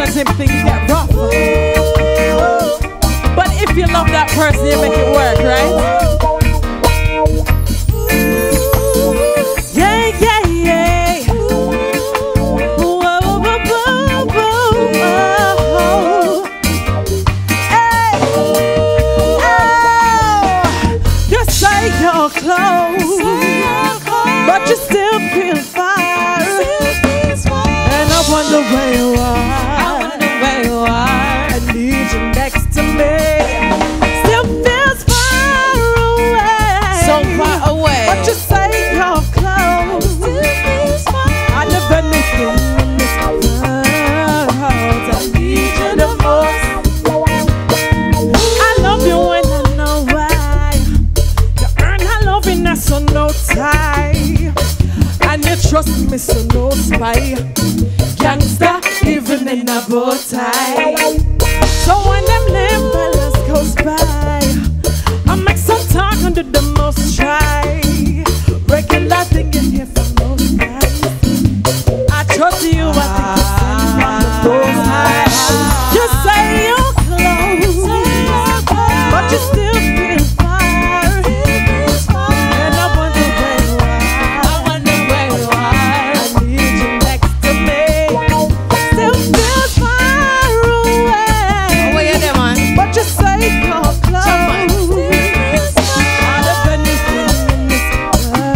sometimes things get rough. But if you love that person, you make it work, right? Yeah, yeah, yeah. Whoa, whoa, whoa, whoa, whoa. Hey, oh. You say you're close, but you still feel far. And I wonder where you are. I need you next to me. Still feels far away. So far away. But you say you're close. I never knew in this world. I need you the most. I love you when I know why. You earn her loving, that's so no tie. And you trust me, so no spy. Gangsta, even in a bow tie. So when them lame fellas goes by, I make some talk under the most try. Regular thing you hear from most guys. I trust you, I think you send from the most high. You say you're close, but you still feel far. And I wonder where you are. I need you next to me. Still feels far away. Where you there, man? But you say you're close. Out of anything in this world,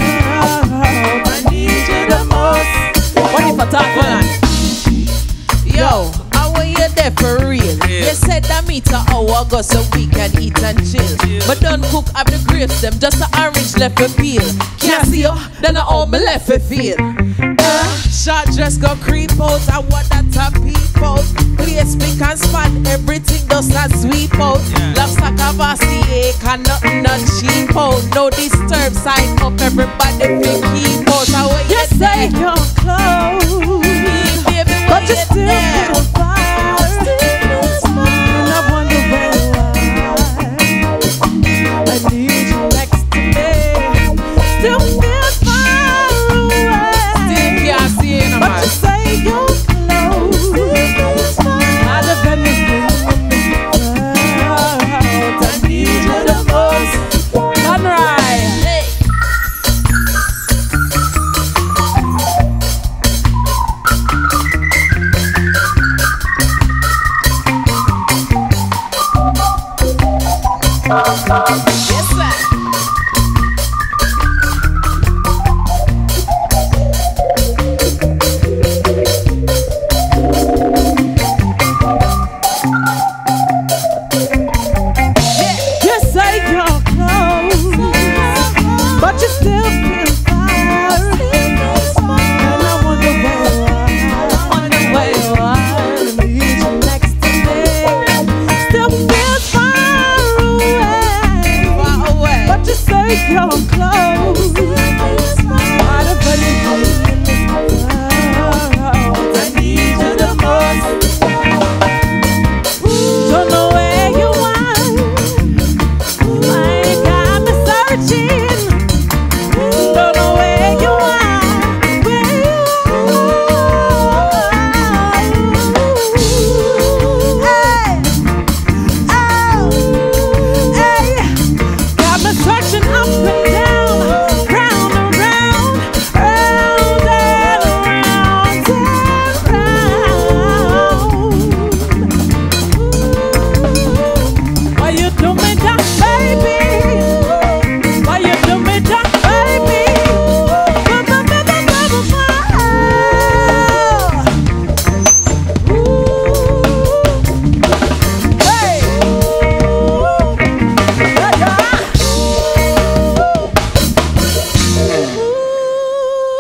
I need you the most. What if I talk for that? Yo, how were you there for real? You said that meet an hour ago so we can eat and chill. But don't cook up the grapes, them just the orange left for peel. Can't see you, then I all me left for feel. Short dress go creep out, I want that top peep out. Place me can spot everything just a sweep out. Lobster cavasi, can nothing not cheap out. No disturb, sign up everybody pick